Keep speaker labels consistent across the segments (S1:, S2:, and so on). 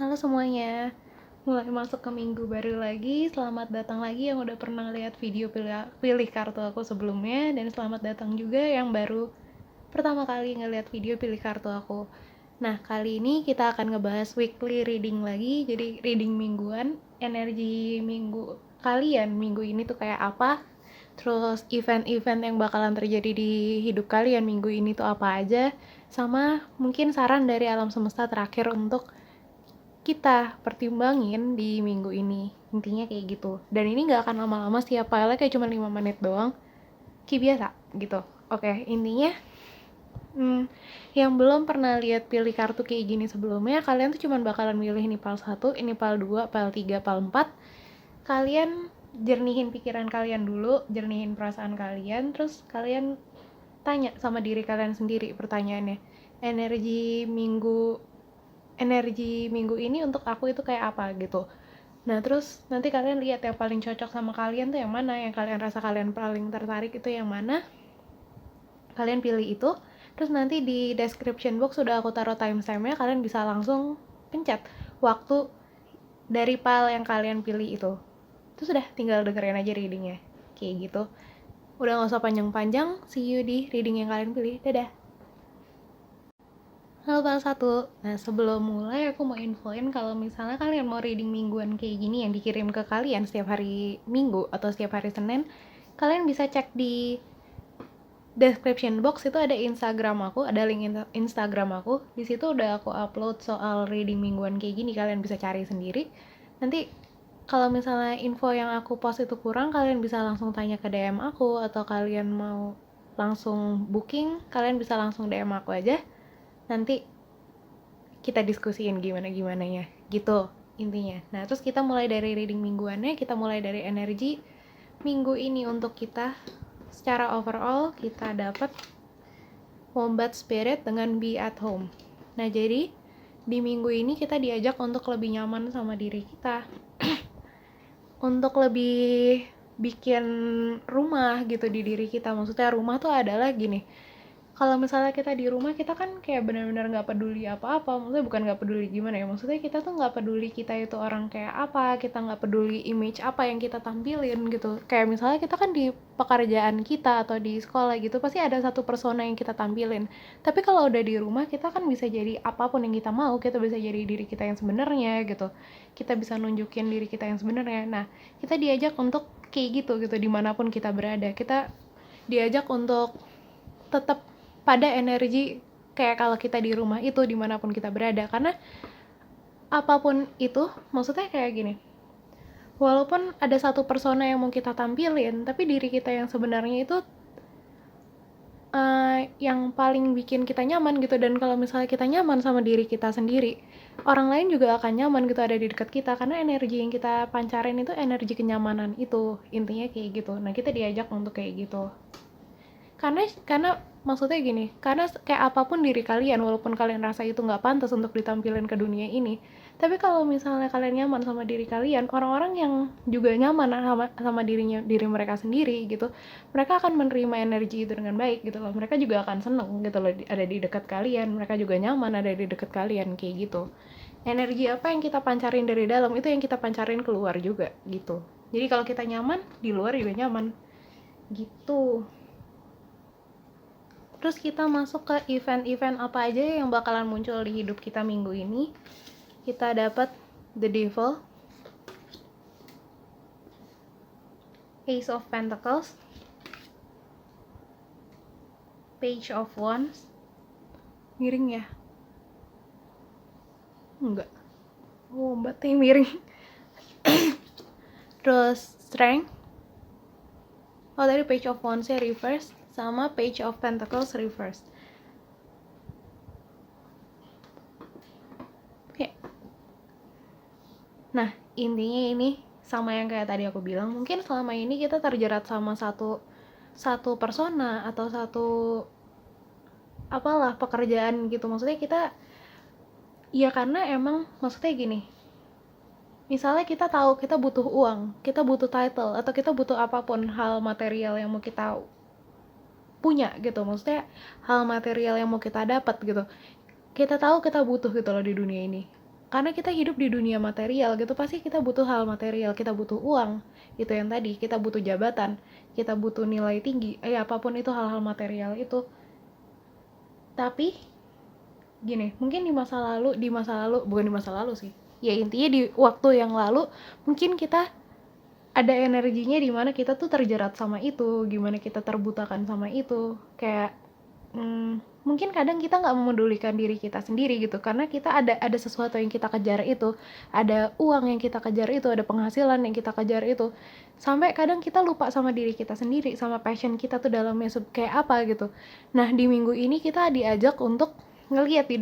S1: Halo semuanya, mulai masuk ke minggu baru lagi. Selamat datang lagi yang udah pernah lihat video pilih kartu aku sebelumnya. Dan selamat datang juga yang baru pertama kali ngeliat video pilih kartu aku. Nah, kali ini kita akan ngebahas weekly reading lagi. Jadi reading mingguan, energi minggu kalian minggu ini tuh kayak apa. Terus event-event yang bakalan terjadi di hidup kalian minggu ini tuh apa aja. Sama mungkin saran dari alam semesta terakhir untuk kita pertimbangin di minggu ini. Intinya kayak gitu. Dan ini gak akan lama-lama, setiap file kayak cuma 5 menit doang, kayak biasa gitu. Oke, intinya yang belum pernah lihat pilih kartu kayak gini sebelumnya, kalian tuh cuma bakalan milih ini pal 1, ini pal 2, pal 3, pal 4. Kalian jernihin pikiran kalian dulu, jernihin perasaan kalian, terus kalian tanya sama diri kalian sendiri pertanyaannya. Energi minggu ini untuk aku itu kayak apa gitu. Nah terus nanti kalian lihat yang paling cocok sama kalian tuh yang mana, yang kalian rasa kalian paling tertarik itu yang mana, kalian pilih itu. Terus nanti di description box sudah aku taruh timestamp-nya, kalian bisa langsung pencet waktu dari pile yang kalian pilih itu. Terus udah tinggal dengerin aja readingnya kayak gitu. Udah gak usah panjang-panjang, see you di reading yang kalian pilih. Dadah. Halo Pal 1. Nah, sebelum mulai aku mau infoin kalau misalnya kalian mau reading mingguan kayak gini yang dikirim ke kalian setiap hari Minggu atau setiap hari Senin, kalian bisa cek di description box, itu ada Instagram aku, ada link Instagram aku. Di situ udah aku upload soal reading mingguan kayak gini, kalian bisa cari sendiri. Nanti kalau misalnya info yang aku post itu kurang, kalian bisa langsung tanya ke DM aku, atau kalian mau langsung booking, kalian bisa langsung DM aku aja. Nanti kita diskusiin gimana ya gitu intinya. Nah terus kita mulai dari reading mingguannya, kita mulai dari energi minggu ini untuk kita. Secara overall kita dapat Wombat Spirit dengan Be at Home. Nah jadi di minggu ini kita diajak untuk lebih nyaman sama diri kita, untuk lebih bikin rumah gitu di diri kita. Maksudnya rumah tuh adalah gini, kalau misalnya kita di rumah, kita kan kayak benar-benar nggak peduli apa-apa. Maksudnya bukan nggak peduli gimana ya, maksudnya kita tuh nggak peduli kita itu orang kayak apa, kita nggak peduli image apa yang kita tampilin gitu. Kayak misalnya kita kan di pekerjaan kita atau di sekolah gitu, pasti ada satu persona yang kita tampilin. Tapi kalau udah di rumah, kita kan bisa jadi apapun yang kita mau. Kita bisa jadi diri kita yang sebenarnya gitu, kita bisa nunjukin diri kita yang sebenarnya. Nah kita diajak untuk kayak gitu dimanapun kita berada. Kita diajak untuk tetap pada energi kayak kalau kita di rumah itu dimanapun kita berada. Karena apapun itu, maksudnya kayak gini, walaupun ada satu persona yang mau kita tampilin, tapi diri kita yang sebenarnya itu yang paling bikin kita nyaman gitu. Dan kalau misalnya kita nyaman sama diri kita sendiri, orang lain juga akan nyaman gitu ada di dekat kita, karena energi yang kita pancarin itu energi kenyamanan itu, intinya kayak gitu. Nah kita diajak untuk kayak gitu. Karena maksudnya gini, karena kayak apapun diri kalian, walaupun kalian rasa itu nggak pantas untuk ditampilkan ke dunia ini, tapi kalau misalnya kalian nyaman sama diri kalian, orang-orang yang juga nyaman sama diri mereka sendiri gitu, mereka akan menerima energi itu dengan baik gitu loh. Mereka juga akan seneng gitu loh ada di dekat kalian, mereka juga nyaman ada di dekat kalian kayak gitu. Energi apa yang kita pancarin dari dalam, itu yang kita pancarin keluar juga gitu. Jadi kalau kita nyaman, di luar juga nyaman gitu. Terus kita masuk ke event-event apa aja yang bakalan muncul di hidup kita minggu ini. Kita dapat The Devil, Ace of Pentacles, Page of Wands. Miring ya? Enggak. Oh, batnya miring. Terus Strength. Oh, tadi Page of Wands-nya reverse sama Page of Pentacles reverse. Oke. Nah, intinya ini sama yang kayak tadi aku bilang, mungkin selama ini kita terjerat sama satu persona atau satu apalah pekerjaan gitu. Maksudnya kita ya karena emang maksudnya gini, misalnya kita tahu kita butuh uang, kita butuh title, atau kita butuh apapun hal material yang mau kita punya gitu, maksudnya hal material yang mau kita dapat gitu, kita tahu kita butuh gitu loh di dunia ini. karena kita hidup di dunia material gitu, pasti kita butuh hal material, kita butuh uang, itu yang tadi, kita butuh jabatan, kita butuh nilai tinggi, apapun itu hal-hal material itu. Tapi gini, mungkin di masa lalu bukan di masa lalu sih, ya intinya di waktu yang lalu mungkin kita ada energinya di mana kita tuh terjerat sama itu, gimana kita terbutakan sama itu, kayak mungkin kadang kita nggak memedulikan diri kita sendiri gitu, karena kita ada sesuatu yang kita kejar itu, ada uang yang kita kejar itu, ada penghasilan yang kita kejar itu, sampai kadang kita lupa sama diri kita sendiri, sama passion kita tuh dalamnya kayak apa gitu. Nah di minggu ini kita diajak untuk ngelihat di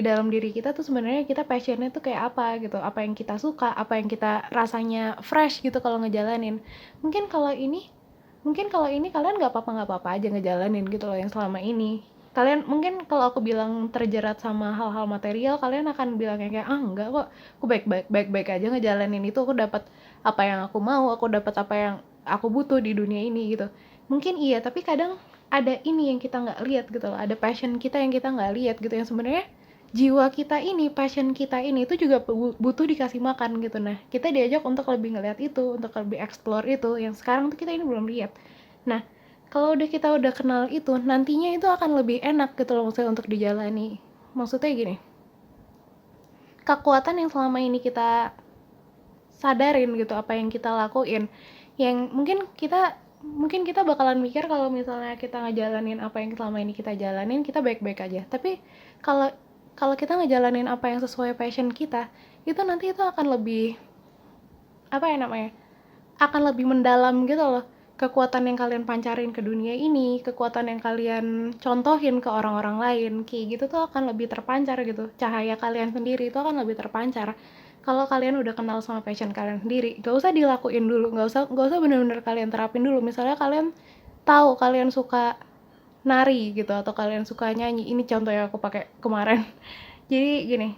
S1: dalam diri kita tuh sebenarnya kita passionnya tuh kayak apa gitu, apa yang kita suka, apa yang kita rasanya fresh gitu kalau ngejalanin. Mungkin kalau ini kalian nggak apa-apa aja ngejalanin gitu loh yang selama ini. Kalian mungkin kalau aku bilang terjerat sama hal-hal material, kalian akan bilang kayak enggak kok, aku baik-baik aja ngejalanin itu, aku dapat apa yang aku mau, aku dapat apa yang aku butuh di dunia ini gitu. Mungkin iya, tapi kadang ada ini yang kita nggak lihat gitu loh, ada passion kita yang kita nggak lihat gitu, yang sebenarnya jiwa kita ini, passion kita ini itu juga butuh dikasih makan gitu. Nah kita diajak untuk lebih ngeliat itu, untuk lebih explore itu, yang sekarang tuh kita ini belum lihat. Nah kalau kita udah kenal itu, nantinya itu akan lebih enak gitu loh, maksudnya untuk dijalani. Maksudnya gini, kekuatan yang selama ini kita sadarin gitu, apa yang kita lakuin, yang mungkin kita bakalan mikir kalau misalnya kita ngejalanin apa yang selama ini kita jalanin, kita baik-baik aja. Tapi kalau kita ngejalanin apa yang sesuai passion kita, itu nanti itu akan lebih akan lebih mendalam gitu loh. Kekuatan yang kalian pancarin ke dunia ini, kekuatan yang kalian contohin ke orang-orang lain, kayak gitu tuh akan lebih terpancar gitu. Cahaya kalian sendiri itu akan lebih terpancar kalau kalian udah kenal sama passion kalian sendiri. Gak usah dilakuin dulu, gak usah bener-bener kalian terapin dulu. Misalnya kalian tahu kalian suka nari gitu, atau kalian suka nyanyi, ini contoh yang aku pakai kemarin. Jadi gini,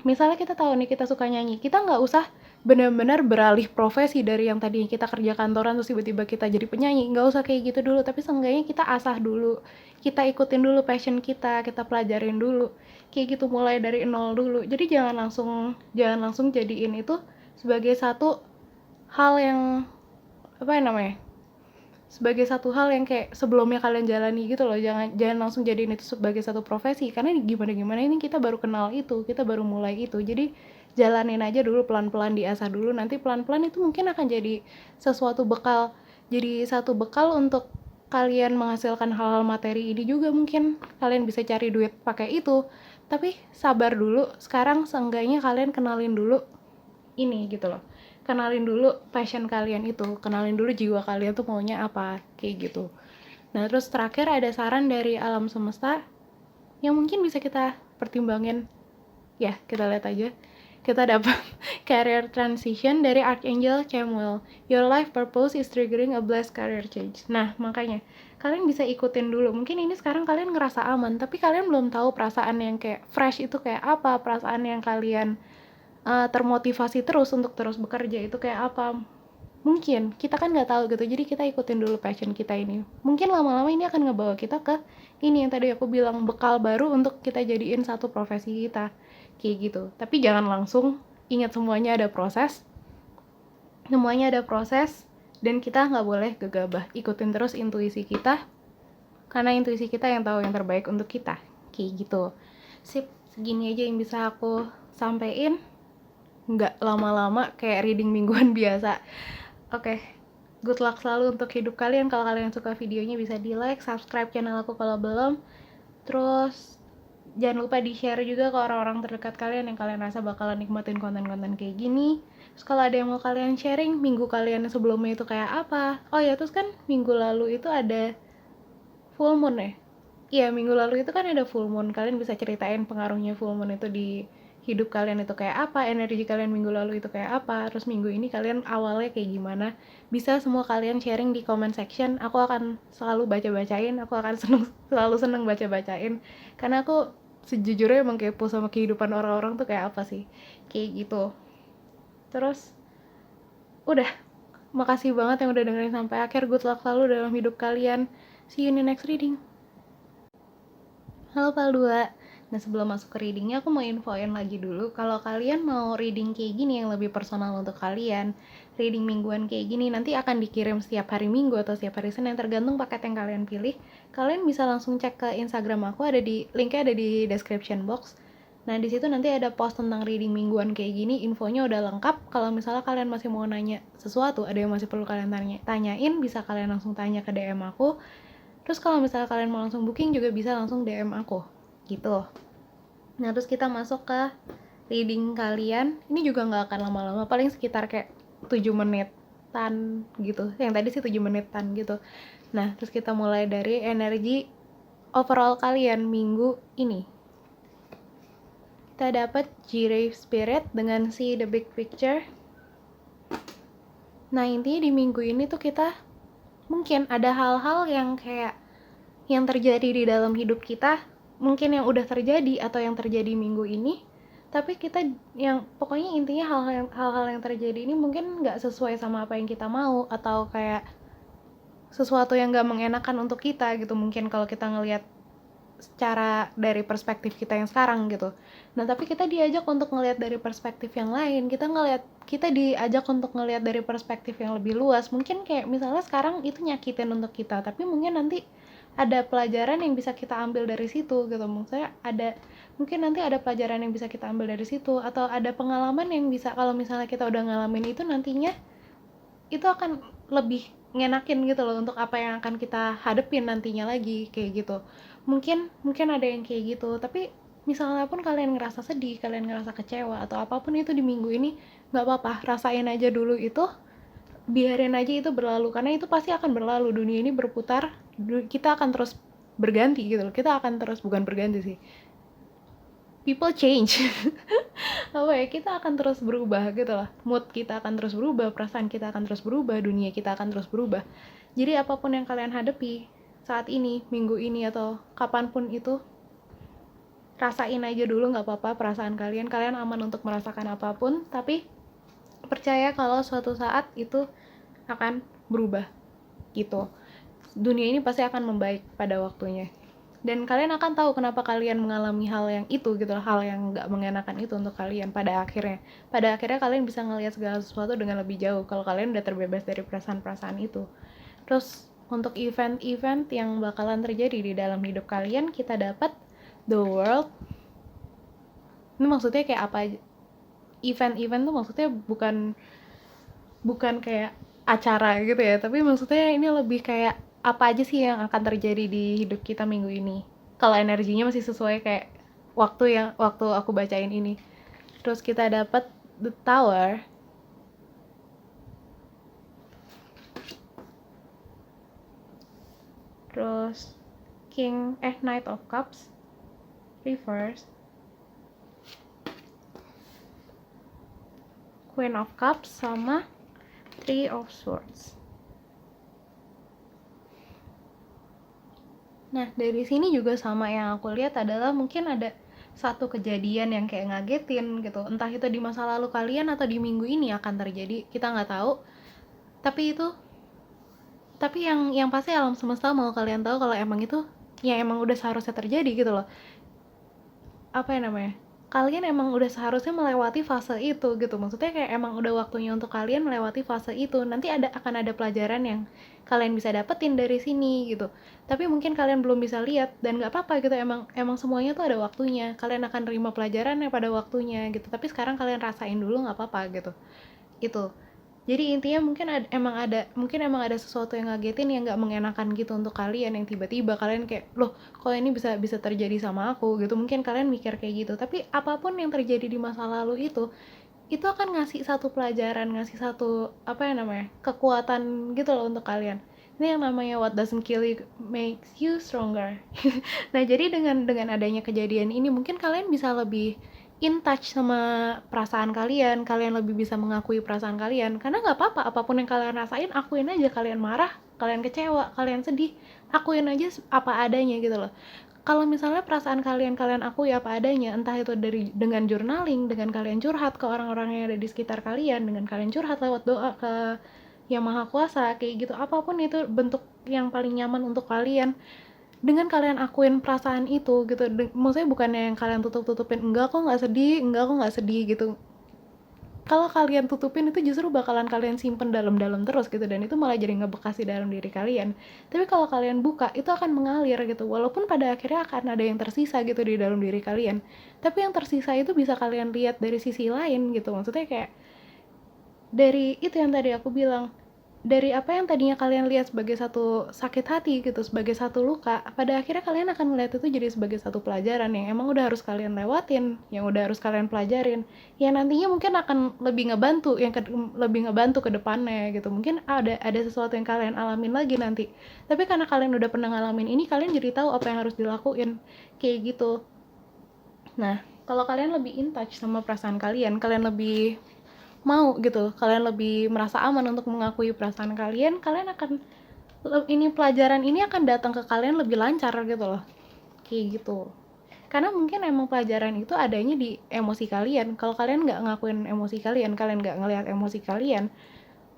S1: misalnya kita tahu nih kita suka nyanyi, kita nggak usah benar-benar beralih profesi dari yang tadi kita kerja kantoran terus tiba-tiba kita jadi penyanyi, nggak usah kayak gitu dulu. Tapi seenggaknya kita asah dulu, kita ikutin dulu passion kita pelajarin dulu, kayak gitu, mulai dari nol dulu. Jadi jangan langsung jadiin itu sebagai satu hal yang sebagai satu hal yang kayak sebelumnya kalian jalani gitu loh. Jangan langsung jadiin itu sebagai satu profesi, karena gimana ini kita baru kenal itu, kita baru mulai itu. Jadi jalanin aja dulu, pelan-pelan diasah dulu, nanti pelan-pelan itu mungkin akan jadi satu bekal untuk kalian menghasilkan hal-hal materi ini juga. Mungkin kalian bisa cari duit pakai itu, tapi sabar dulu. Sekarang seenggaknya kalian kenalin dulu ini gitu loh, kenalin dulu passion kalian itu, kenalin dulu jiwa kalian tuh maunya apa, kayak gitu. Nah terus terakhir ada saran dari alam semesta yang mungkin bisa kita pertimbangin ya, kita lihat aja. Kita dapat career transition dari Archangel Chamuel. Your life purpose is triggering a blessed career change. Nah makanya kalian bisa ikutin dulu. Mungkin ini sekarang kalian ngerasa aman, tapi kalian belum tahu perasaan yang kayak fresh itu kayak apa, perasaan yang kalian termotivasi terus untuk terus bekerja itu kayak apa. Mungkin kita kan nggak tahu gitu, jadi kita ikutin dulu passion kita ini. Mungkin lama-lama ini akan ngebawa kita ke ini yang tadi aku bilang, bekal baru untuk kita jadiin satu profesi kita, kayak gitu. Tapi jangan langsung, ingat semuanya ada proses, dan kita nggak boleh gegabah. Ikutin terus intuisi kita, karena intuisi kita yang tahu yang terbaik untuk kita, kayak gitu. Sip, segini aja yang bisa aku sampein, nggak lama-lama kayak reading mingguan biasa. Oke, good luck selalu untuk hidup kalian. Kalau kalian suka videonya bisa di like, subscribe channel aku kalau belum. Terus jangan lupa di share juga ke orang-orang terdekat kalian yang kalian rasa bakalan nikmatin konten-konten kayak gini. Terus kalau ada yang mau kalian sharing, minggu kalian sebelumnya itu kayak apa. Oh ya, terus kan minggu lalu itu ada full moon ya. Iya, minggu lalu itu kan ada full moon. Kalian bisa ceritain pengaruhnya full moon itu di hidup kalian itu kayak apa, energi kalian minggu lalu itu kayak apa, terus minggu ini kalian awalnya kayak gimana. Bisa semua kalian sharing di comment section. Aku akan selalu baca-bacain, aku akan selalu seneng baca-bacain, karena aku sejujurnya emang kepo sama kehidupan orang-orang tuh kayak apa sih, kayak gitu. Terus udah, makasih banget yang udah dengerin sampai akhir. Good luck selalu dalam hidup kalian. See you in the next reading. Halo Pal 2. Nah, sebelum masuk ke readingnya, aku mau infoin lagi dulu, kalau kalian mau reading kayak gini yang lebih personal untuk kalian, reading mingguan kayak gini, nanti akan dikirim setiap hari Minggu atau setiap hari Senin, tergantung paket yang kalian pilih. Kalian bisa langsung cek ke Instagram aku, linknya ada di description box. Nah, di situ nanti ada post tentang reading mingguan kayak gini, infonya udah lengkap. Kalau misalnya kalian masih mau nanya sesuatu, ada yang masih perlu kalian tanyain, bisa kalian langsung tanya ke DM aku. Terus kalau misalnya kalian mau langsung booking juga bisa langsung DM aku, gitu. Nah, terus kita masuk ke reading kalian. Ini juga nggak akan lama-lama, paling sekitar kayak 7 menitan gitu. Yang tadi sih 7 menitan gitu. Nah, terus kita mulai dari energi overall kalian minggu ini. Kita dapat G-Rave Spirit dengan See the Big Picture. Nah, intinya di minggu ini tuh kita mungkin ada hal-hal yang kayak yang terjadi di dalam hidup kita, mungkin yang udah terjadi atau yang terjadi minggu ini, tapi kita yang pokoknya intinya hal-hal yang terjadi ini mungkin nggak sesuai sama apa yang kita mau, atau kayak sesuatu yang nggak mengenakan untuk kita gitu, mungkin kalau kita ngelihat secara dari perspektif kita yang sekarang gitu. Nah, tapi kita diajak untuk ngelihat dari perspektif yang lain. Kita diajak untuk ngelihat dari perspektif yang lebih luas. Mungkin kayak misalnya sekarang itu nyakitin untuk kita, tapi mungkin nanti ada pelajaran yang bisa kita ambil dari situ gitu. Maksudnya mungkin nanti ada pelajaran yang bisa kita ambil dari situ, atau ada pengalaman yang bisa, kalau misalnya kita udah ngalamin itu, nantinya itu akan lebih ngenakin gitu loh untuk apa yang akan kita hadepin nantinya lagi, kayak gitu. Mungkin ada yang kayak gitu, tapi misalnya pun kalian ngerasa sedih, kalian ngerasa kecewa atau apapun itu di minggu ini, nggak apa-apa, rasain aja dulu itu, biarin aja itu berlalu, karena itu pasti akan berlalu. Dunia ini berputar, kita akan terus berganti gitu loh, kita akan terus, bukan berganti sih, people change. Apa ya, kita akan terus berubah gitu lah, mood kita akan terus berubah, perasaan kita akan terus berubah, dunia kita akan terus berubah. Jadi apapun yang kalian hadapi saat ini, minggu ini, atau kapanpun itu, rasain aja dulu, nggak apa-apa perasaan kalian aman untuk merasakan apapun, tapi percaya kalau suatu saat itu akan berubah gitu. Dunia ini pasti akan membaik pada waktunya, dan kalian akan tahu kenapa kalian mengalami hal yang itu gitu, hal yang nggak mengenakan itu untuk kalian. Pada akhirnya kalian bisa ngelihat segala sesuatu dengan lebih jauh kalau kalian udah terbebas dari perasaan-perasaan itu. Terus untuk event-event yang bakalan terjadi di dalam hidup kalian, kita dapat The World. Ini maksudnya kayak apa aja? Event-event tuh maksudnya bukan kayak acara gitu ya, tapi maksudnya ini lebih kayak apa aja sih yang akan terjadi di hidup kita minggu ini, kalau energinya masih sesuai kayak waktu aku bacain ini. Terus kita dapat The Tower, terus Knight of Cups reverse, Queen of Cups, sama Three of Swords. Nah, dari sini juga sama, yang aku lihat adalah mungkin ada satu kejadian yang kayak ngagetin gitu, entah itu di masa lalu kalian atau di minggu ini akan terjadi, kita nggak tahu. Tapi yang pasti alam semesta mau kalian tahu kalau emang itu yang emang udah seharusnya terjadi gitu loh. Apa ya namanya, kalian emang udah seharusnya melewati fase itu gitu. Maksudnya kayak emang udah waktunya untuk kalian melewati fase itu. Nanti akan ada pelajaran yang kalian bisa dapetin dari sini gitu, tapi mungkin kalian belum bisa lihat, dan nggak apa-apa gitu. Emang semuanya tuh ada waktunya, kalian akan terima pelajarannya pada waktunya gitu. Tapi sekarang kalian rasain dulu, nggak apa-apa gitu. Itu jadi intinya mungkin emang ada sesuatu yang ngagetin, yang nggak mengenakan gitu untuk kalian, yang tiba-tiba kalian kayak, loh kok ini bisa terjadi sama aku gitu. Mungkin kalian mikir kayak gitu, tapi apapun yang terjadi di masa lalu itu akan ngasih satu pelajaran, ngasih satu kekuatan gitu loh untuk kalian. Ini yang namanya what doesn't kill you makes you stronger. Nah, jadi dengan adanya kejadian ini, mungkin kalian bisa lebih in touch sama perasaan kalian lebih bisa mengakui perasaan kalian, karena nggak apa-apa, apapun yang kalian rasain, akuin aja. Kalian marah, kalian kecewa, kalian sedih, akuin aja apa adanya gitu loh. Kalau misalnya perasaan kalian akui apa adanya, entah itu dengan journaling, dengan kalian curhat ke orang-orang yang ada di sekitar kalian, dengan kalian curhat lewat doa ke Yang Maha Kuasa, kayak gitu, apapun itu bentuk yang paling nyaman untuk kalian, dengan kalian akuin perasaan itu gitu, maksudnya bukannya yang kalian tutup-tutupin, enggak kok nggak sedih gitu. Kalau kalian tutupin itu justru bakalan kalian simpen dalam-dalam terus gitu, dan itu malah jadi ngebekas di dalam diri kalian. Tapi kalau kalian buka, itu akan mengalir gitu, walaupun pada akhirnya akan ada yang tersisa gitu di dalam diri kalian, tapi yang tersisa itu bisa kalian lihat dari sisi lain gitu. Maksudnya kayak dari itu yang tadi aku bilang, dari apa yang tadinya kalian lihat sebagai satu sakit hati gitu, sebagai satu luka, pada akhirnya kalian akan melihat itu jadi sebagai satu pelajaran yang emang udah harus kalian lewatin, yang udah harus kalian pelajarin, yang nantinya mungkin akan lebih ngebantu, lebih ngebantu ke depannya gitu. Mungkin ada sesuatu yang kalian alamin lagi nanti, tapi karena kalian udah pernah ngalamin ini, kalian jadi tahu apa yang harus dilakuin, kayak gitu. Nah, kalau kalian lebih in touch sama perasaan kalian, kalian lebih mau gitu, kalian lebih merasa aman untuk mengakui perasaan kalian, kalian akan, ini pelajaran ini akan datang ke kalian lebih lancar gitu loh, kayak gitu. Karena mungkin emang pelajaran itu adanya di emosi kalian. Kalau kalian nggak ngakuin emosi kalian nggak ngelihat emosi kalian,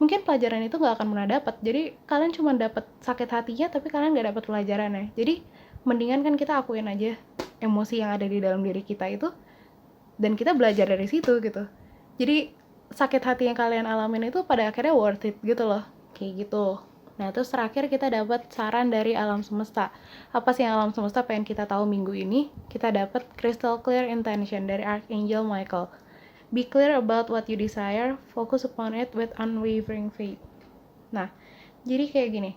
S1: mungkin pelajaran itu nggak akan pernah dapat. Jadi kalian cuma dapat sakit hatinya, tapi kalian nggak dapat pelajarannya. Jadi mendingan kan kita akuin aja emosi yang ada di dalam diri kita itu, dan kita belajar dari situ gitu. Jadi sakit hati yang kalian alamin itu pada akhirnya worth it gitu loh, kayak gitu. Nah, terus terakhir kita dapat saran dari alam semesta. Apa sih yang alam semesta pengen kita tahu minggu ini? Kita dapat crystal clear intention dari Archangel Michael. Be clear about what you desire, focus upon it with unwavering faith. Nah, jadi kayak gini.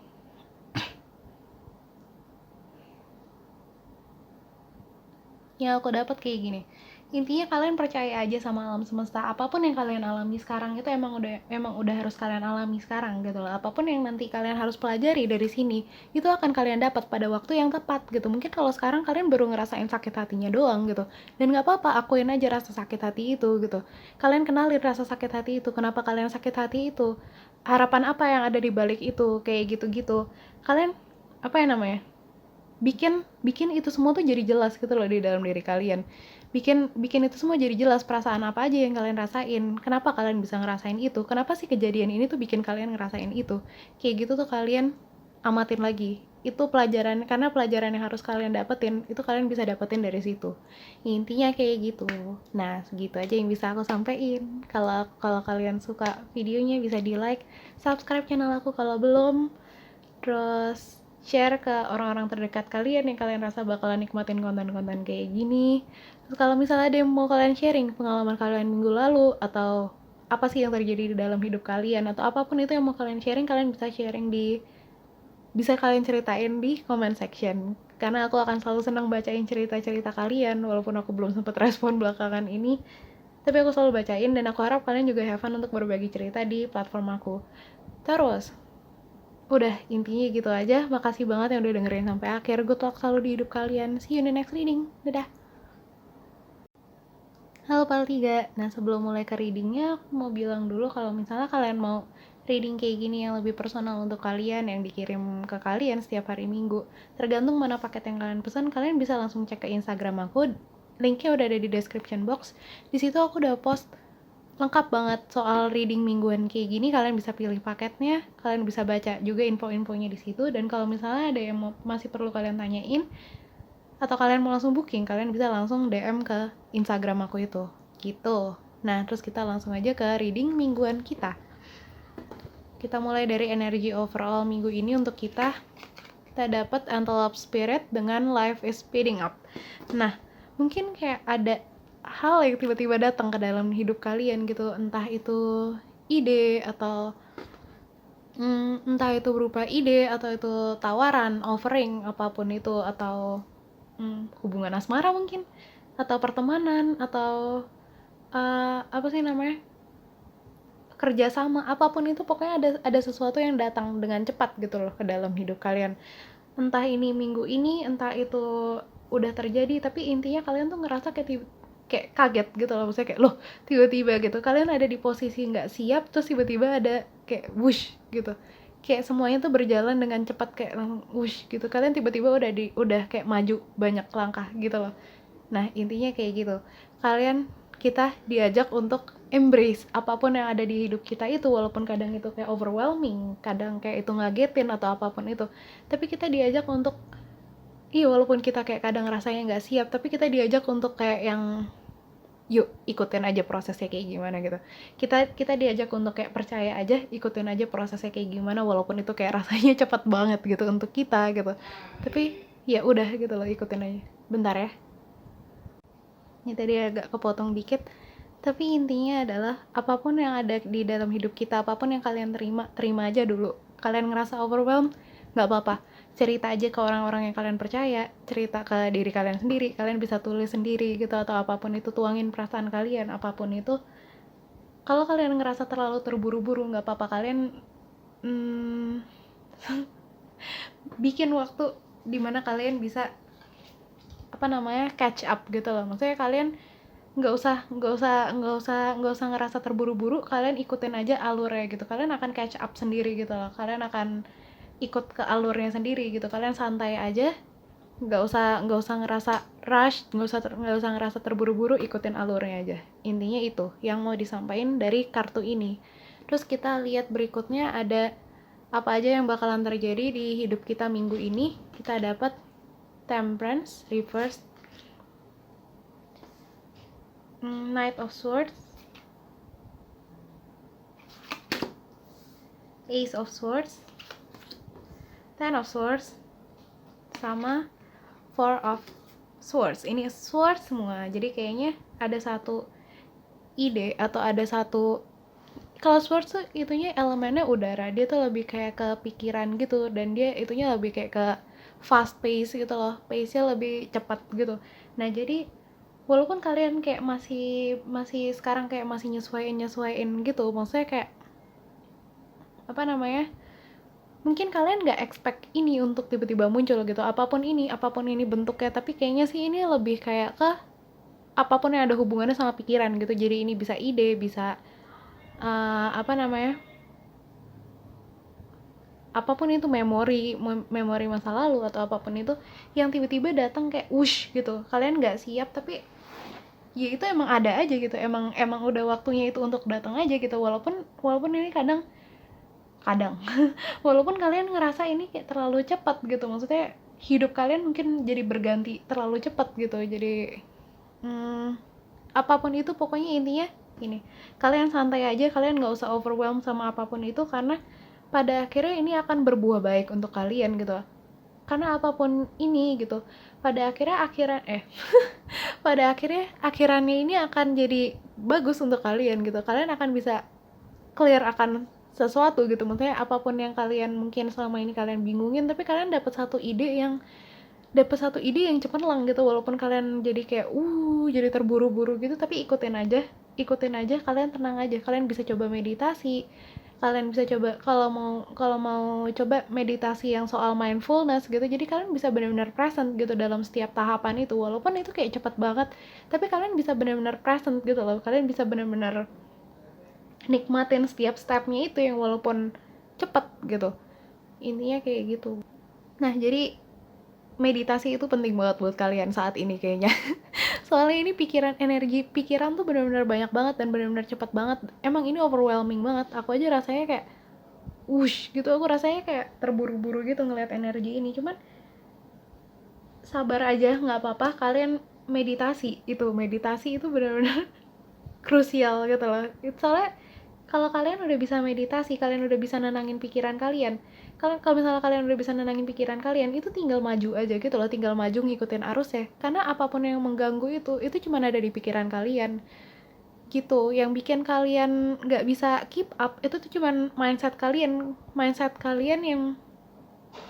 S1: Yang aku dapat kayak gini. Intinya kalian percaya aja sama alam semesta. Apapun yang kalian alami sekarang itu emang udah harus kalian alami sekarang gitu loh. Apapun yang nanti kalian harus pelajari dari sini, itu akan kalian dapat pada waktu yang tepat gitu. Mungkin kalau sekarang kalian baru ngerasain sakit hatinya doang gitu, dan nggak apa-apa, akuin aja rasa sakit hati itu gitu. Kalian kenalin rasa sakit hati itu, kenapa kalian sakit hati itu, harapan apa yang ada di balik itu, kayak gitu-gitu. Kalian, apa ya namanya, bikin itu semua tuh jadi jelas gitu loh di dalam diri kalian. Bikin itu semua jadi jelas, perasaan apa aja yang kalian rasain, kenapa kalian bisa ngerasain itu, kenapa sih kejadian ini tuh bikin kalian ngerasain itu, kayak gitu tuh kalian amatin lagi. Itu pelajaran, karena pelajaran yang harus kalian dapetin itu kalian bisa dapetin dari situ. Intinya kayak gitu. Nah, segitu aja yang bisa aku sampaikan. Kalau kalian suka videonya bisa di like, subscribe channel aku kalau belum, terus share ke orang-orang terdekat kalian yang kalian rasa bakalan nikmatin konten-konten kayak gini. Terus kalau misalnya ada yang mau kalian sharing pengalaman kalian minggu lalu, atau apa sih yang terjadi di dalam hidup kalian, atau apapun itu yang mau kalian bisa sharing bisa kalian ceritain di comment section, karena aku akan selalu senang bacain cerita-cerita kalian, walaupun aku belum sempat respon belakangan ini, tapi aku selalu bacain, dan aku harap kalian juga have fun untuk berbagi cerita di platform aku. Terus udah, intinya gitu aja. Makasih banget yang udah dengerin sampai akhir. Good luck selalu di hidup kalian. See you in the next reading. Dadah. Halo Pal 3. Nah, sebelum mulai ke readingnya, aku mau bilang dulu kalau misalnya kalian mau reading kayak gini yang lebih personal untuk kalian, yang dikirim ke kalian setiap hari Minggu, tergantung mana paket yang kalian pesan, kalian bisa langsung cek ke Instagram aku. Linknya udah ada di description box. Di situ aku udah post lengkap banget soal reading mingguan kayak gini. Kalian bisa pilih paketnya, kalian bisa baca juga info-infonya di situ, dan kalau misalnya ada yang masih perlu kalian tanyain atau kalian mau langsung booking, kalian bisa langsung DM ke Instagram aku itu gitu. Nah, terus kita langsung aja ke reading mingguan kita. Kita mulai dari energi overall minggu ini. Untuk kita dapat Antelope Spirit dengan Life is Speeding Up. Nah, mungkin kayak ada hal yang tiba-tiba datang ke dalam hidup kalian gitu, entah itu ide atau entah itu berupa ide, atau itu tawaran, offering, apapun itu, atau hubungan asmara mungkin, atau pertemanan, atau apa sih namanya, kerjasama, apapun itu, pokoknya ada sesuatu yang datang dengan cepat gitu loh ke dalam hidup kalian. Entah ini minggu ini, entah itu udah terjadi, tapi intinya kalian tuh ngerasa kayak kaget gitu loh, maksudnya kayak loh, tiba-tiba gitu kalian ada di posisi nggak siap, terus tiba-tiba ada kayak wush gitu, kayak semuanya tuh berjalan dengan cepat, kayak wush gitu, kalian tiba-tiba udah kayak maju banyak langkah gitu loh. Nah, intinya kayak gitu, kita diajak untuk embrace apapun yang ada di hidup kita itu, walaupun kadang itu kayak overwhelming, kadang kayak itu ngagetin atau apapun itu, tapi kita diajak untuk iya, walaupun kita kayak kadang rasanya nggak siap, tapi kita diajak untuk kayak yang yuk ikutin aja prosesnya kayak gimana gitu. Kita diajak untuk kayak percaya aja, ikutin aja prosesnya kayak gimana, walaupun itu kayak rasanya cepat banget gitu untuk kita gitu. Tapi ya udah gitu loh, ikutin aja. Bentar ya. Ini tadi agak kepotong dikit. Tapi intinya adalah apapun yang ada di dalam hidup kita, apapun yang kalian terima aja dulu. Kalian ngerasa overwhelmed, nggak apa-apa. Cerita aja ke orang-orang yang kalian percaya, cerita ke diri kalian sendiri, kalian bisa tulis sendiri gitu, atau apapun itu, tuangin perasaan kalian, apapun itu. Kalau kalian ngerasa terlalu terburu-buru, nggak apa-apa, kalian hmm, bikin waktu dimana kalian bisa catch up gitu loh. Maksudnya kalian nggak usah ngerasa terburu-buru, kalian ikutin aja alurnya gitu, kalian akan catch up sendiri gitu loh, kalian akan ikut ke alurnya sendiri gitu, kalian santai aja, nggak usah ngerasa rush, nggak usah ngerasa terburu-buru, ikutin alurnya aja. Intinya itu yang mau disampaikan dari kartu ini. Terus kita lihat berikutnya ada apa aja yang bakalan terjadi di hidup kita minggu ini. Kita dapat Temperance reverse, Knight of Swords, Ace of Swords, Ten of Swords, sama Four of Swords. Ini swords semua, jadi kayaknya ada satu ide atau ada satu, kalau swords tuh itunya elemennya udara, dia tuh lebih kayak ke pikiran gitu, dan dia itunya lebih kayak ke fast pace gitu loh, pace-nya lebih cepat gitu. Nah jadi walaupun kalian kayak masih sekarang kayak masih nyesuaiin gitu, maksudnya kayak mungkin kalian nggak expect ini untuk tiba-tiba muncul gitu, apapun ini bentuknya, tapi kayaknya sih ini lebih kayak ke apapun yang ada hubungannya sama pikiran gitu. Jadi ini bisa ide, bisa uh, apa namanya apapun itu, memori masa lalu atau apapun itu yang tiba-tiba datang kayak wush gitu, kalian nggak siap, tapi ya itu emang ada aja gitu, emang udah waktunya itu untuk datang aja gitu, walaupun ini kadang walaupun kalian ngerasa ini kayak terlalu cepat gitu, maksudnya hidup kalian mungkin jadi berganti terlalu cepat gitu. Jadi apapun itu pokoknya intinya ini, kalian santai aja, kalian nggak usah overwhelmed sama apapun itu, karena pada akhirnya ini akan berbuah baik untuk kalian gitu. Karena apapun ini gitu, pada akhirnya pada akhirnya akhirannya ini akan jadi bagus untuk kalian gitu. Kalian akan bisa clear akan sesuatu gitu, maksudnya apapun yang kalian mungkin selama ini kalian bingungin, tapi kalian dapat satu ide yang cemerlang gitu, walaupun kalian jadi kayak jadi terburu-buru gitu, tapi ikutin aja, kalian tenang aja, kalian bisa coba meditasi, kalian bisa coba kalau mau coba meditasi yang soal mindfulness gitu, jadi kalian bisa benar-benar present gitu dalam setiap tahapan itu, walaupun itu kayak cepet banget, tapi kalian bisa benar-benar present gitu loh, kalian bisa benar-benar nikmatin setiap stepnya itu yang walaupun cepet gitu. Intinya kayak gitu. Nah jadi meditasi itu penting banget buat kalian saat ini kayaknya. Soalnya ini energi pikiran tuh benar-benar banyak banget dan benar-benar cepat banget. Emang ini overwhelming banget. Aku aja rasanya kayak wush gitu, aku rasanya kayak terburu-buru gitu ngeliat energi ini. Cuman sabar aja, nggak apa-apa. Kalian meditasi itu benar-benar krusial gitu loh. Soalnya kalau kalian udah bisa meditasi, kalian udah bisa nenangin pikiran kalian. Kalau misalnya kalian udah bisa nenangin pikiran kalian, itu tinggal maju aja gitu loh, tinggal maju ngikutin arus ya. Karena apapun yang mengganggu itu cuma ada di pikiran kalian. Gitu, yang bikin kalian nggak bisa keep up, itu tuh cuman mindset kalian yang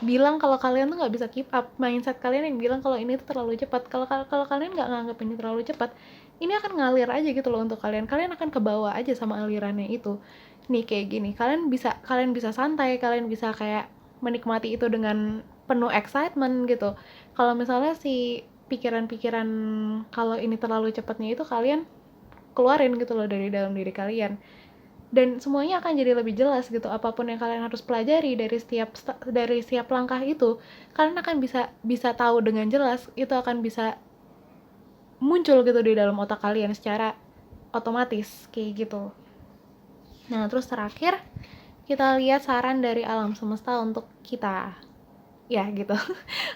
S1: bilang kalau kalian tuh nggak bisa keep up, mindset kalian yang bilang kalau ini tuh terlalu cepat. Kalau kalian nggak nganggap ini terlalu cepat, ini akan ngalir aja gitu loh untuk kalian akan kebawa aja sama alirannya itu. Nih kayak gini, kalian bisa santai, kalian bisa kayak menikmati itu dengan penuh excitement gitu. Kalau misalnya si pikiran-pikiran kalau ini terlalu cepatnya itu kalian keluarin gitu loh dari dalam diri kalian, dan semuanya akan jadi lebih jelas gitu. Apapun yang kalian harus pelajari dari setiap langkah itu, kalian akan bisa tahu dengan jelas, itu akan bisa muncul gitu di dalam otak kalian secara otomatis kayak gitu. Nah terus terakhir kita lihat saran dari alam semesta untuk kita. ya gitu.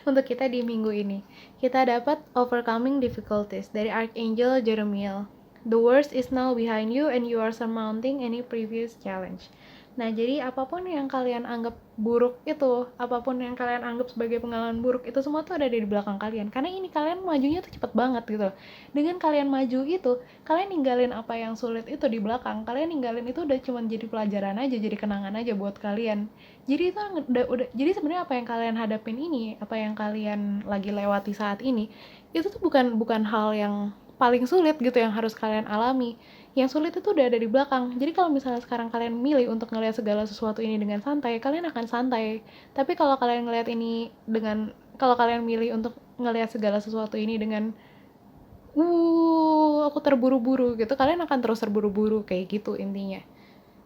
S1: Untuk kita di minggu ini kita dapat overcoming difficulties dari Archangel Jeremiel. The worst is now behind you and you are surmounting any previous challenge. Nah, jadi apapun yang kalian anggap buruk itu, apapun yang kalian anggap sebagai pengalaman buruk itu semua tuh ada di belakang kalian. Karena ini kalian majunya tuh cepet banget gitu. Dengan kalian maju itu, kalian ninggalin apa yang sulit itu di belakang. Kalian ninggalin itu udah cuma jadi pelajaran aja, jadi kenangan aja buat kalian. Jadi itu udah jadi sebenarnya apa yang kalian hadapin ini, apa yang kalian lagi lewati saat ini, itu tuh bukan hal yang paling sulit gitu yang harus kalian alami. Yang sulit itu udah ada di belakang. Jadi kalau misalnya sekarang kalian milih untuk ngelihat segala sesuatu ini dengan santai, kalian akan santai. Tapi kalau kalian ngelihat ini dengan kalau kalian milih untuk ngelihat segala sesuatu ini dengan aku terburu-buru gitu, kalian akan terus terburu-buru kayak gitu intinya.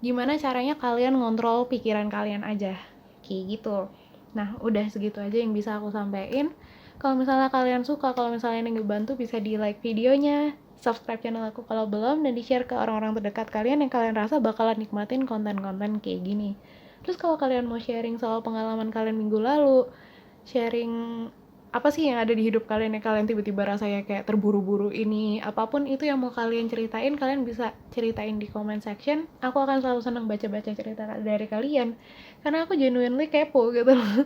S1: Gimana caranya kalian ngontrol pikiran kalian aja kayak gitu. Nah, udah segitu aja yang bisa aku sampaikan. Kalau misalnya kalian suka, kalau misalnya ini ngebantu, bisa di like videonya, subscribe channel aku kalau belum, dan di share ke orang-orang terdekat kalian yang kalian rasa bakalan nikmatin konten-konten kayak gini. Terus kalau kalian mau sharing soal pengalaman kalian minggu lalu, sharing apa sih yang ada di hidup kalian yang kalian tiba-tiba rasanya kayak terburu-buru ini, apapun itu yang mau kalian ceritain, kalian bisa ceritain di comment section. Aku akan selalu senang baca-baca cerita dari kalian karena aku genuinely kepo gitu loh.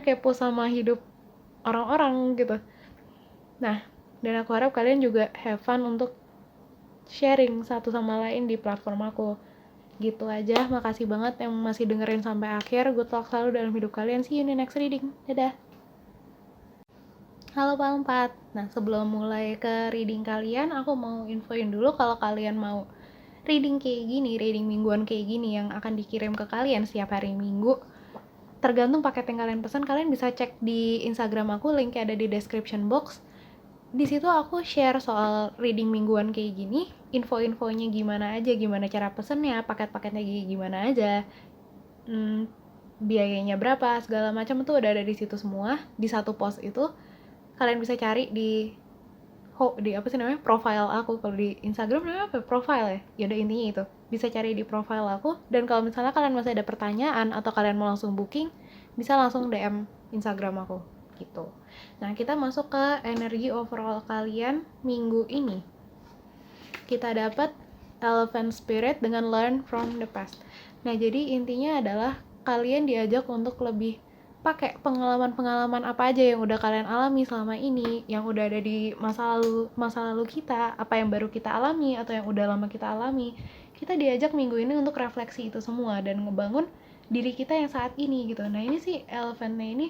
S1: Kepo sama hidup orang-orang gitu. Nah, dan aku harap kalian juga have fun untuk sharing satu sama lain di platform aku. Gitu aja, makasih banget yang masih dengerin sampai akhir. Good luck selalu dalam hidup kalian. See you in the next reading. Dadah. Halo Pak 4. Nah, sebelum mulai ke reading kalian, aku mau infoin dulu kalau kalian mau reading kayak gini, reading mingguan kayak gini yang akan dikirim ke kalian setiap hari Minggu. Tergantung paket yang kalian pesan, kalian bisa cek di Instagram aku, linknya ada di description box. Di situ aku share soal reading mingguan kayak gini, info-infonya gimana aja, gimana cara pesennya, paket-paketnya gimana aja, biayanya berapa, segala macam itu udah ada di situ semua, di satu post itu. Kalian bisa cari di profile aku. Kalau di Instagram namanya apa, profile ya udah, intinya itu bisa cari di profile aku. Dan kalau misalnya kalian masih ada pertanyaan atau kalian mau langsung booking, bisa langsung DM Instagram aku gitu. Nah, kita masuk ke energi overall kalian minggu ini. Kita dapat Elephant Spirit dengan Learn from the Past. Nah, jadi intinya adalah kalian diajak untuk lebih pakai pengalaman-pengalaman apa aja yang udah kalian alami selama ini, yang udah ada di masa lalu kita, apa yang baru kita alami atau yang udah lama kita alami. Kita diajak minggu ini untuk refleksi itu semua dan ngebangun diri kita yang saat ini gitu. Nah, ini sih elephantnya ini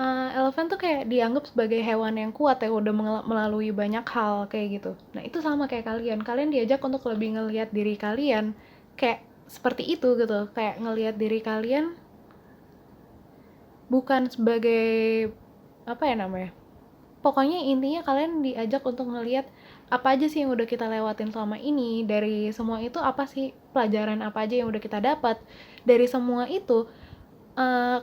S1: elephant tuh kayak dianggap sebagai hewan yang kuat yang udah melalui banyak hal kayak gitu. Nah, itu sama kayak kalian diajak untuk lebih ngelihat diri kalian kayak seperti itu gitu, kayak ngelihat diri kalian bukan sebagai pokoknya intinya kalian diajak untuk ngelihat apa aja sih yang udah kita lewatin selama ini, dari semua itu apa sih pelajaran apa aja yang udah kita dapat dari semua itu.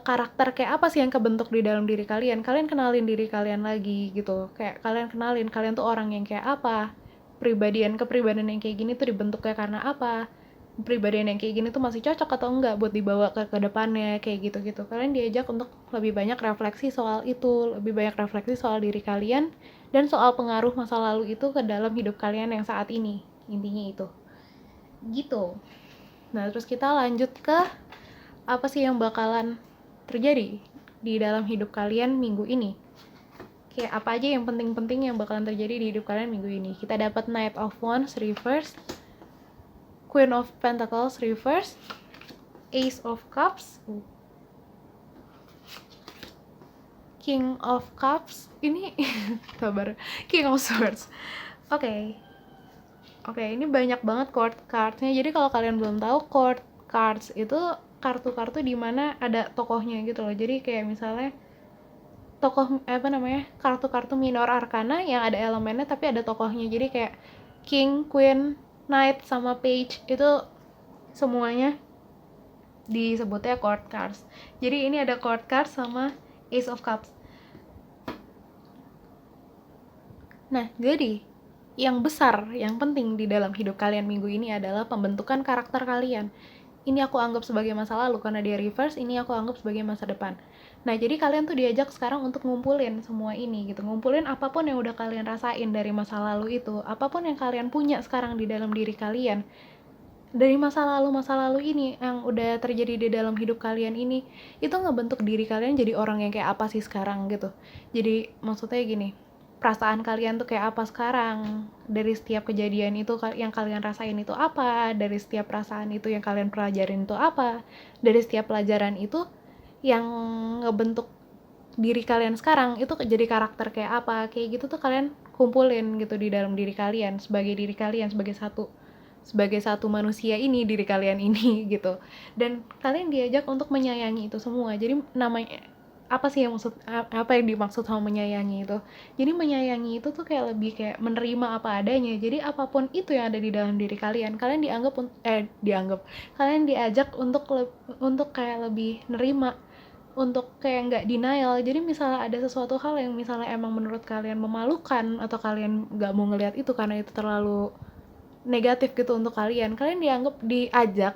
S1: Karakter kayak apa sih yang kebentuk di dalam diri kalian kenalin diri kalian lagi gitu, kayak kalian kenalin kalian tuh orang yang kayak apa, kepribadian yang kayak gini tuh dibentuknya karena apa, kepribadian yang kayak gini tuh masih cocok atau enggak buat dibawa ke depannya kayak gitu. Kalian diajak untuk lebih banyak refleksi soal itu, lebih banyak refleksi soal diri kalian dan soal pengaruh masa lalu itu ke dalam hidup kalian yang saat ini, intinya itu gitu. Nah, terus kita lanjut ke apa sih yang bakalan terjadi di dalam hidup kalian minggu ini. Kayak apa aja yang penting-penting yang bakalan terjadi di hidup kalian minggu ini. Kita dapat Knight of Wands reverse, Queen of Pentacles reverse, Ace of Cups, King of Cups. Ini sabar, King of Swords. Oke, ini banyak banget court cards-nya. Jadi kalau kalian belum tahu, court cards itu kartu-kartu di mana ada tokohnya gitu loh. Jadi kayak misalnya kartu-kartu minor arcana yang ada elemennya tapi ada tokohnya. Jadi kayak King, Queen, Knight sama Page itu semuanya disebutnya court cards. Jadi ini ada court cards sama Ace of Cups. Nah, jadi yang besar, yang penting di dalam hidup kalian minggu ini adalah pembentukan karakter kalian. ini aku anggap sebagai masa lalu karena dia reverse, ini aku anggap sebagai masa depan. Nah, jadi kalian tuh diajak sekarang untuk ngumpulin semua ini gitu. Ngumpulin apapun yang udah kalian rasain dari masa lalu itu, apapun yang kalian punya sekarang di dalam diri kalian. Dari masa lalu ini yang udah terjadi di dalam hidup kalian ini, itu ngebentuk diri kalian jadi orang yang kayak apa sih sekarang gitu. Jadi maksudnya gini, perasaan kalian tuh kayak apa sekarang, dari setiap kejadian itu yang kalian rasain itu apa, dari setiap perasaan itu yang kalian pelajarin itu apa, dari setiap pelajaran itu yang ngebentuk diri kalian sekarang itu jadi karakter kayak apa, kayak gitu tuh kalian kumpulin gitu di dalam diri kalian sebagai satu manusia ini, diri kalian ini gitu. Dan kalian diajak untuk menyayangi itu semua. Jadi namanya apa sih yang dimaksud sama menyayangi itu? Jadi menyayangi itu tuh kayak lebih kayak menerima apa adanya. Jadi apapun itu yang ada di dalam diri kalian, kalian kalian diajak untuk kayak lebih nerima, untuk kayak nggak denial. Jadi misalnya ada sesuatu hal yang misalnya emang menurut kalian memalukan atau kalian nggak mau ngelihat itu karena itu terlalu negatif gitu untuk kalian kalian diajak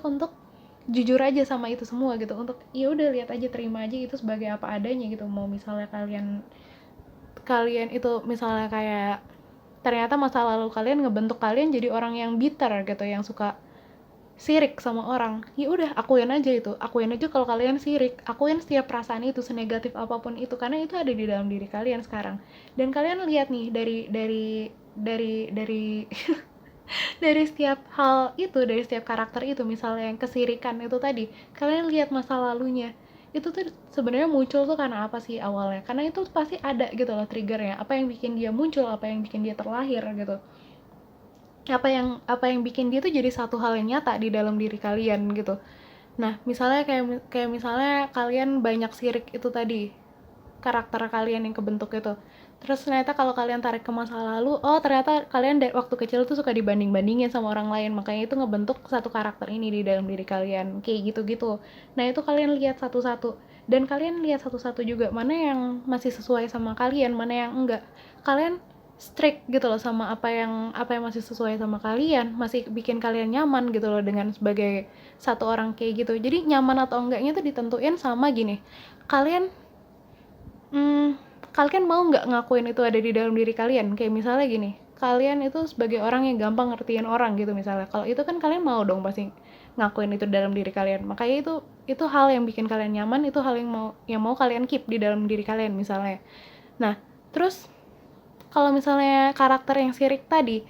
S1: untuk jujur aja sama itu semua gitu, untuk ya udah lihat aja, terima aja itu sebagai apa adanya gitu. Mau misalnya kalian kalian itu misalnya kayak ternyata masa lalu kalian ngebentuk kalian jadi orang yang bitter gitu, yang suka sirik sama orang, ya udah akuin aja kalau kalian sirik, akuin setiap perasaan itu senegatif apapun itu, karena itu ada di dalam diri kalian sekarang. Dan kalian lihat nih dari dari setiap hal itu, dari setiap karakter itu, misalnya yang kesirikan itu tadi, kalian lihat masa lalunya itu tuh sebenarnya muncul tuh karena apa sih awalnya, karena itu pasti ada gitu loh triggernya, apa yang bikin dia muncul, apa yang bikin dia terlahir gitu, apa yang bikin dia tuh jadi satu hal yang nyata di dalam diri kalian gitu. Nah, misalnya kayak misalnya kalian banyak sirik itu tadi, karakter kalian yang kebentuk itu. Terus ternyata kalau kalian tarik ke masa lalu, oh ternyata kalian dari waktu kecil tuh suka dibanding-bandingin sama orang lain, makanya itu ngebentuk satu karakter ini di dalam diri kalian, kayak gitu-gitu. Nah, itu kalian lihat satu-satu, dan kalian lihat satu-satu juga mana yang masih sesuai sama kalian, mana yang enggak. Kalian strict gitu loh sama apa yang masih sesuai sama kalian, masih bikin kalian nyaman gitu loh dengan sebagai satu orang kayak gitu. Jadi nyaman atau enggaknya tuh ditentuin sama gini, kalian kalian mau nggak ngakuin itu ada di dalam diri kalian. Kayak misalnya gini, kalian itu sebagai orang yang gampang ngertiin orang gitu misalnya, kalau itu kan kalian mau dong pasti ngakuin itu dalam diri kalian. Makanya itu hal yang bikin kalian nyaman, itu hal yang mau kalian keep di dalam diri kalian misalnya. Nah, terus kalau misalnya karakter yang sirik tadi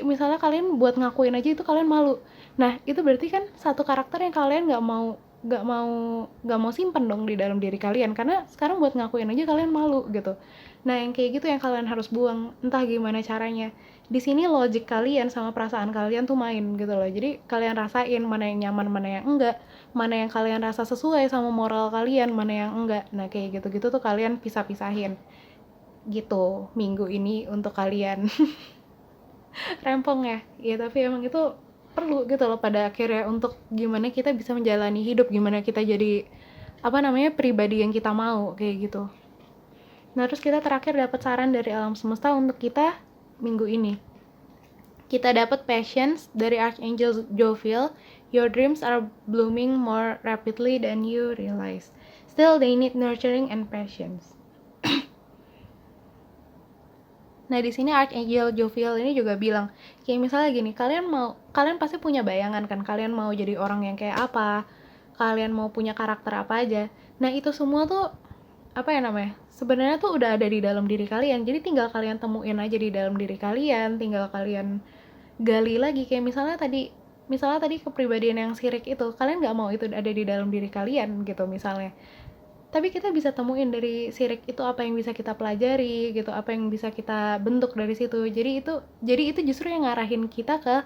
S1: misalnya kalian buat ngakuin aja itu kalian malu. Nah, itu berarti kan satu karakter yang kalian nggak mau simpen dong di dalam diri kalian, karena sekarang buat ngakuin aja kalian malu gitu. Nah, yang kayak gitu yang kalian harus buang, entah gimana caranya. Di sini logik kalian sama perasaan kalian tuh main gitu loh. Jadi kalian rasain mana yang nyaman, mana yang enggak, mana yang kalian rasa sesuai sama moral kalian, mana yang enggak. Nah, kayak gitu-gitu tuh kalian pisah-pisahin gitu minggu ini untuk kalian. Rempong ya, ya tapi emang itu perlu gitu loh pada akhirnya, untuk gimana kita bisa menjalani hidup, gimana kita jadi pribadi yang kita mau kayak gitu. Nah, terus kita terakhir dapat saran dari alam semesta untuk kita minggu ini. Kita dapat patience dari Archangel Jophiel. Your dreams are blooming more rapidly than you realize. Still they need nurturing and patience. Nah, di sini Archangel Jophiel ini juga bilang, kayak misalnya gini, kalian pasti punya bayangan kan, kalian mau jadi orang yang kayak apa, kalian mau punya karakter apa aja. Nah, itu semua tuh sebenarnya tuh udah ada di dalam diri kalian. Jadi tinggal kalian temuin aja di dalam diri kalian, tinggal kalian gali lagi. Kayak misalnya tadi kepribadian yang sirik itu, kalian nggak mau itu ada di dalam diri kalian gitu misalnya. Tapi kita bisa temuin dari sirik itu apa yang bisa kita pelajari gitu, apa yang bisa kita bentuk dari situ. Jadi itu justru yang ngarahin kita ke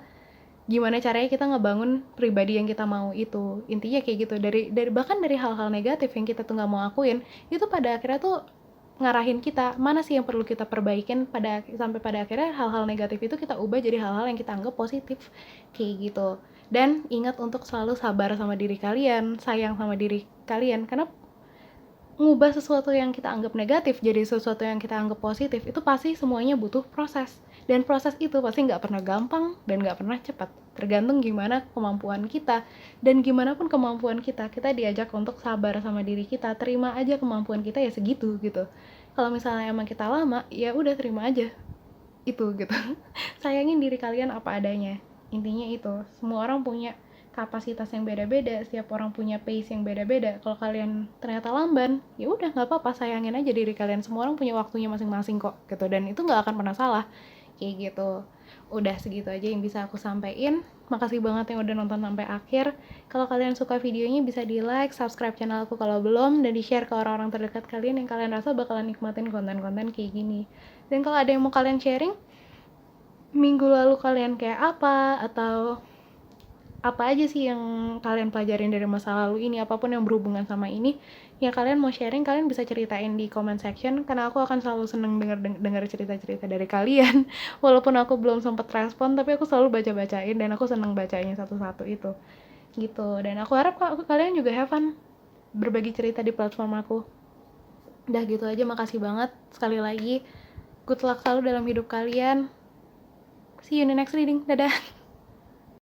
S1: gimana caranya kita ngebangun pribadi yang kita mau itu. Intinya kayak gitu, dari bahkan dari hal-hal negatif yang kita tuh nggak mau akuin, itu pada akhirnya tuh ngarahin kita mana sih yang perlu kita perbaikin, sampai pada akhirnya hal-hal negatif itu kita ubah jadi hal-hal yang kita anggap positif kayak gitu. Dan ingat untuk selalu sabar sama diri kalian, sayang sama diri kalian, karena ngubah sesuatu yang kita anggap negatif jadi sesuatu yang kita anggap positif, itu pasti semuanya butuh proses. Dan proses itu pasti nggak pernah gampang dan nggak pernah cepat. Tergantung gimana kemampuan kita. Dan gimana pun kemampuan kita, kita diajak untuk sabar sama diri kita. Terima aja kemampuan kita ya segitu gitu. Kalau misalnya emang kita lama, ya udah terima aja itu gitu. Sayangin diri kalian apa adanya. Intinya itu. Semua orang punya kapasitas yang beda-beda, setiap orang punya pace yang beda-beda. Kalau kalian ternyata lamban, ya udah nggak apa-apa, sayangin aja diri kalian. Semua orang punya waktunya masing-masing kok gitu, dan itu nggak akan pernah salah kayak gitu. Udah segitu aja yang bisa aku sampaikan. Makasih banget yang udah nonton sampai akhir. Kalau kalian suka videonya bisa di like, subscribe channel aku kalau belum, dan di share ke orang-orang terdekat kalian yang kalian rasa bakalan nikmatin konten-konten kayak gini. Dan kalau ada yang mau kalian sharing, minggu lalu kalian kayak apa, atau apa aja sih yang kalian pelajarin dari masa lalu ini, apapun yang berhubungan sama ini, ya kalian mau sharing, kalian bisa ceritain di comment section, karena aku akan selalu seneng denger cerita-cerita dari kalian. Walaupun aku belum sempat respon, tapi aku selalu baca-bacain, dan aku seneng bacanya satu-satu itu gitu. Dan aku harap kalian juga have fun berbagi cerita di platform aku. Udah gitu aja, makasih banget sekali lagi. Good luck selalu dalam hidup kalian. See you in the next reading. Dadah.